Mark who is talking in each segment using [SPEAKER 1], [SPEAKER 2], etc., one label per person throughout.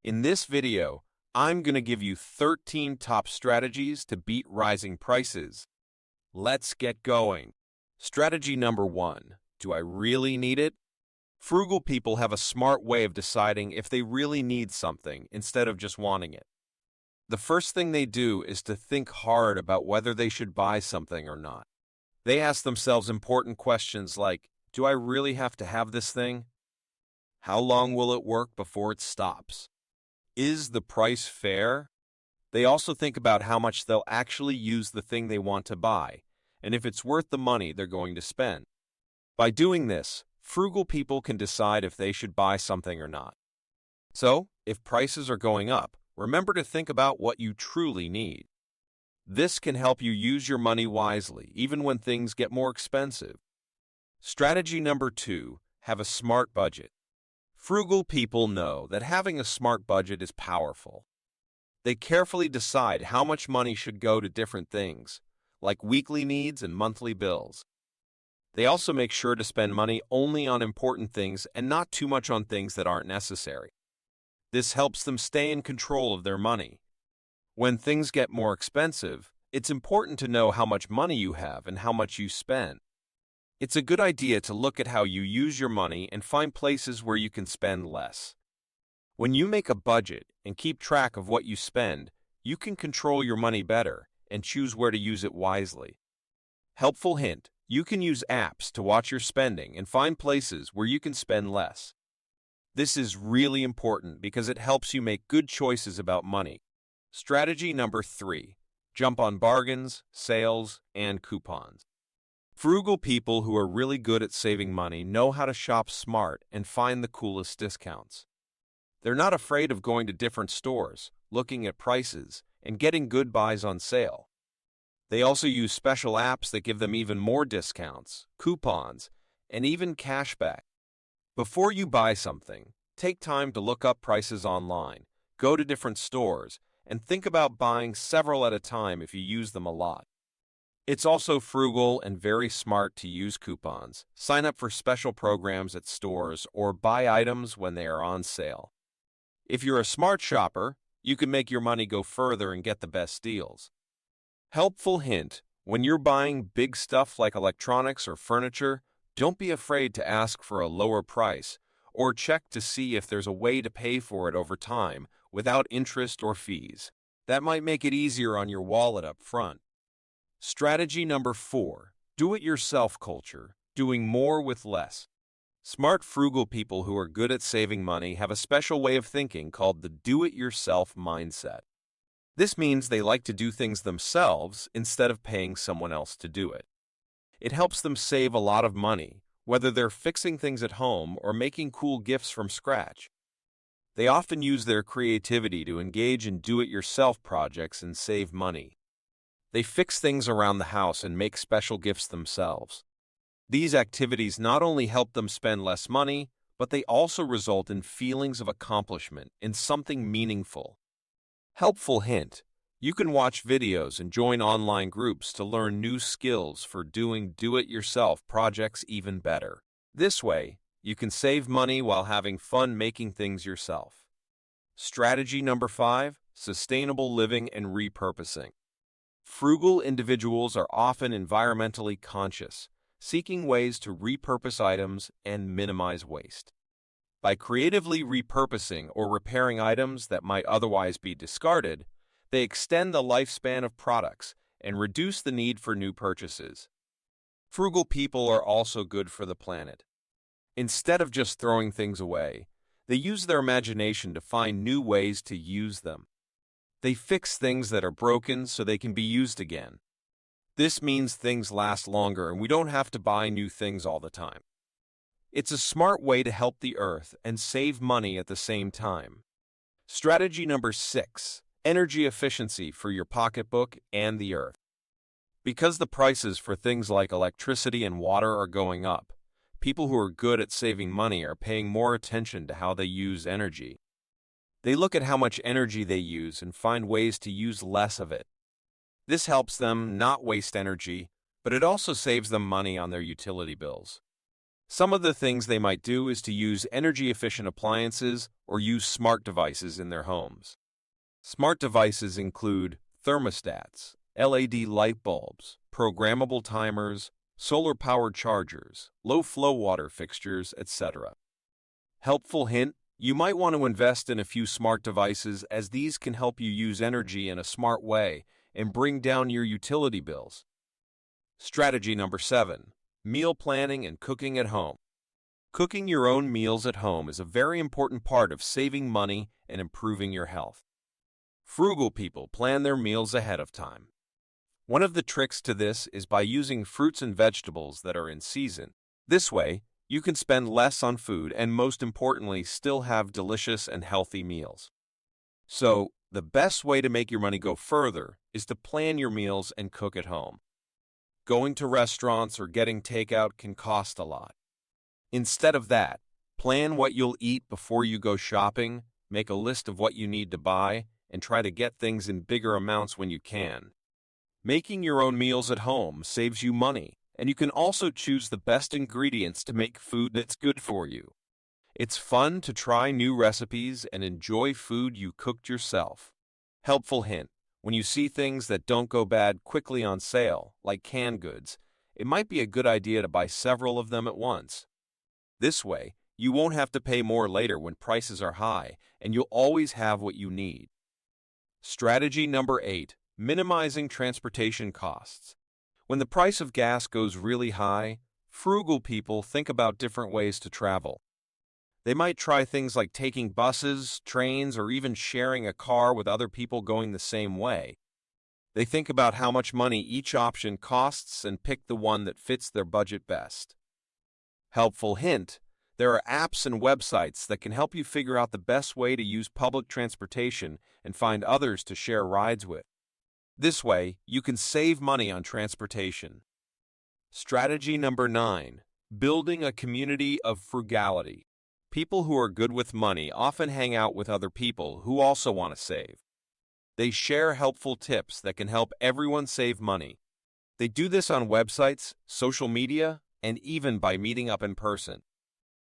[SPEAKER 1] In this video, I'm going to give you 13 top strategies to beat rising prices. Let's get going. Strategy number 1. Do I really need it? Frugal people have a smart way of deciding if they really need something instead of just wanting it. The first thing they do is to think hard about whether they should buy something or not. They ask themselves important questions like, do I really have to have this thing? How long will it work before it stops? Is the price fair? They also think about how much they'll actually use the thing they want to buy, and if it's worth the money they're going to spend. By doing this, frugal people can decide if they should buy something or not. So, if prices are going up, remember to think about what you truly need. This can help you use your money wisely, even when things get more expensive. Strategy number 2, have a smart budget. Frugal people know that having a smart budget is powerful. They carefully decide how much money should go to different things, like weekly needs and monthly bills. They also make sure to spend money only on important things and not too much on things that aren't necessary. This helps them stay in control of their money. When things get more expensive, it's important to know how much money you have and how much you spend. It's a good idea to look at how you use your money and find places where you can spend less. When you make a budget and keep track of what you spend, you can control your money better and choose where to use it wisely. Helpful hint: you can use apps to watch your spending and find places where you can spend less. This is really important because it helps you make good choices about money. Strategy number 3. Jump on bargains, sales, and coupons. Frugal people who are really good at saving money know how to shop smart and find the coolest discounts. They're not afraid of going to different stores, looking at prices, and getting good buys on sale. They also use special apps that give them even more discounts, coupons, and even cashback. Before you buy something, take time to look up prices online, go to different stores, and think about buying several at a time if you use them a lot. It's also frugal and very smart to use coupons, sign up for special programs at stores, or buy items when they are on sale. If you're a smart shopper, you can make your money go further and get the best deals. Helpful hint: when you're buying big stuff like electronics or furniture, don't be afraid to ask for a lower price, or check to see if there's a way to pay for it over time without interest or fees. That might make it easier on your wallet up front. Strategy number 4. Do-it-yourself culture, doing more with less. Smart frugal people who are good at saving money have a special way of thinking called the do-it-yourself mindset. This means they like to do things themselves instead of paying someone else to do it. It helps them save a lot of money, whether they're fixing things at home or making cool gifts from scratch. They often use their creativity to engage in do-it-yourself projects and save money. They fix things around the house and make special gifts themselves. These activities not only help them spend less money, but they also result in feelings of accomplishment and something meaningful. Helpful hint: you can watch videos and join online groups to learn new skills for doing do-it-yourself projects even better. This way, you can save money while having fun making things yourself. Strategy number 5. Sustainable living and repurposing. Frugal individuals are often environmentally conscious, seeking ways to repurpose items and minimize waste. By creatively repurposing or repairing items that might otherwise be discarded, they extend the lifespan of products and reduce the need for new purchases. Frugal people are also good for the planet. Instead of just throwing things away, they use their imagination to find new ways to use them. They fix things that are broken so they can be used again. This means things last longer and we don't have to buy new things all the time. It's a smart way to help the earth and save money at the same time. Strategy number 6. Energy efficiency for your pocketbook and the earth. Because the prices for things like electricity and water are going up, people who are good at saving money are paying more attention to how they use energy. They look at how much energy they use and find ways to use less of it. This helps them not waste energy, but it also saves them money on their utility bills. Some of the things they might do is to use energy-efficient appliances or use smart devices in their homes. Smart devices include thermostats, LED light bulbs, programmable timers, solar-powered chargers, low-flow water fixtures, etc. Helpful hint: you might want to invest in a few smart devices as these can help you use energy in a smart way and bring down your utility bills. Strategy number 7. Meal planning and cooking at home. Cooking your own meals at home is a very important part of saving money and improving your health. Frugal people plan their meals ahead of time. One of the tricks to this is by using fruits and vegetables that are in season. This way, you can spend less on food and, most importantly, still have delicious and healthy meals. So, the best way to make your money go further is to plan your meals and cook at home. Going to restaurants or getting takeout can cost a lot. Instead of that, plan what you'll eat before you go shopping, make a list of what you need to buy, and try to get things in bigger amounts when you can. Making your own meals at home saves you money, and you can also choose the best ingredients to make food that's good for you. It's fun to try new recipes and enjoy food you cooked yourself. Helpful hint: when you see things that don't go bad quickly on sale, like canned goods, it might be a good idea to buy several of them at once. This way, you won't have to pay more later when prices are high, and you'll always have what you need. Strategy number 8. Minimizing transportation costs. When the price of gas goes really high, frugal people think about different ways to travel. They might try things like taking buses, trains, or even sharing a car with other people going the same way. They think about how much money each option costs and pick the one that fits their budget best. Helpful hint: there are apps and websites that can help you figure out the best way to use public transportation and find others to share rides with. This way, you can save money on transportation. Strategy number 9. Building a community of frugality. People who are good with money often hang out with other people who also want to save. They share helpful tips that can help everyone save money. They do this on websites, social media, and even by meeting up in person.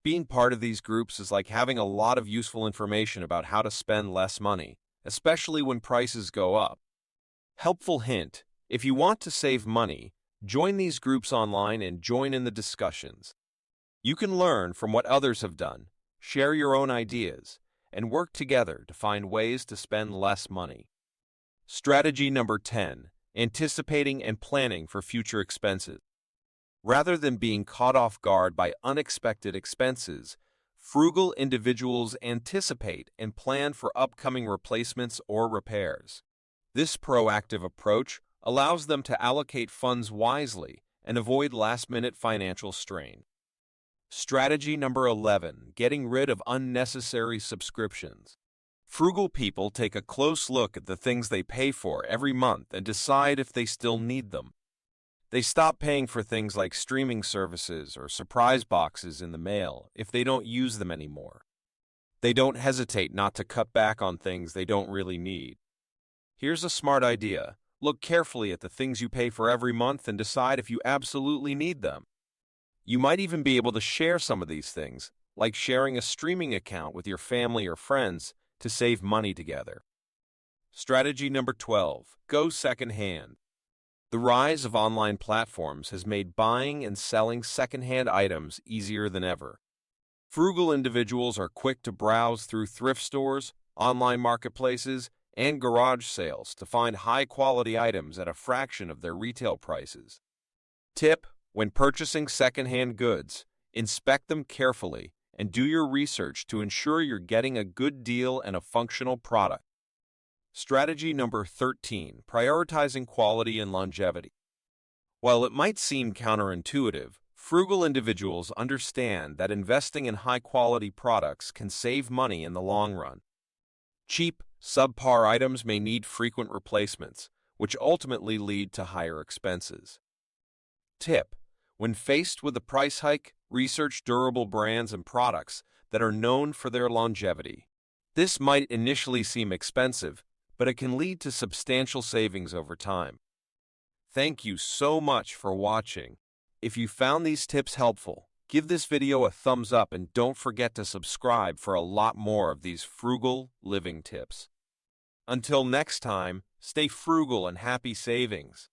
[SPEAKER 1] Being part of these groups is like having a lot of useful information about how to spend less money, especially when prices go up. Helpful hint: if you want to save money, join these groups online and join in the discussions. You can learn from what others have done, share your own ideas, and work together to find ways to spend less money. Strategy number 10. Anticipating and planning for future expenses. Rather than being caught off guard by unexpected expenses, frugal individuals anticipate and plan for upcoming replacements or repairs. This proactive approach allows them to allocate funds wisely and avoid last-minute financial strain. Strategy number 11. Getting rid of unnecessary subscriptions. Frugal people take a close look at the things they pay for every month and decide if they still need them. They stop paying for things like streaming services or surprise boxes in the mail if they don't use them anymore. They don't hesitate not to cut back on things they don't really need. Here's a smart idea: look carefully at the things you pay for every month and decide if you absolutely need them. You might even be able to share some of these things, like sharing a streaming account with your family or friends, to save money together. Strategy number 12. Go secondhand. The rise of online platforms has made buying and selling secondhand items easier than ever. Frugal individuals are quick to browse through thrift stores, online marketplaces, and garage sales to find high-quality items at a fraction of their retail prices. Tip: when purchasing secondhand goods, inspect them carefully and do your research to ensure you're getting a good deal and a functional product. Strategy number 13. Prioritizing quality and longevity. While it might seem counterintuitive, frugal individuals understand that investing in high-quality products can save money in the long run. Cheap, subpar items may need frequent replacements, which ultimately lead to higher expenses. Tip: when faced with a price hike, research durable brands and products that are known for their longevity. This might initially seem expensive, but it can lead to substantial savings over time. Thank you so much for watching. If you found these tips helpful, Give this video a thumbs up and don't forget to subscribe for a lot more of these frugal living tips. Until next time, stay frugal and happy savings.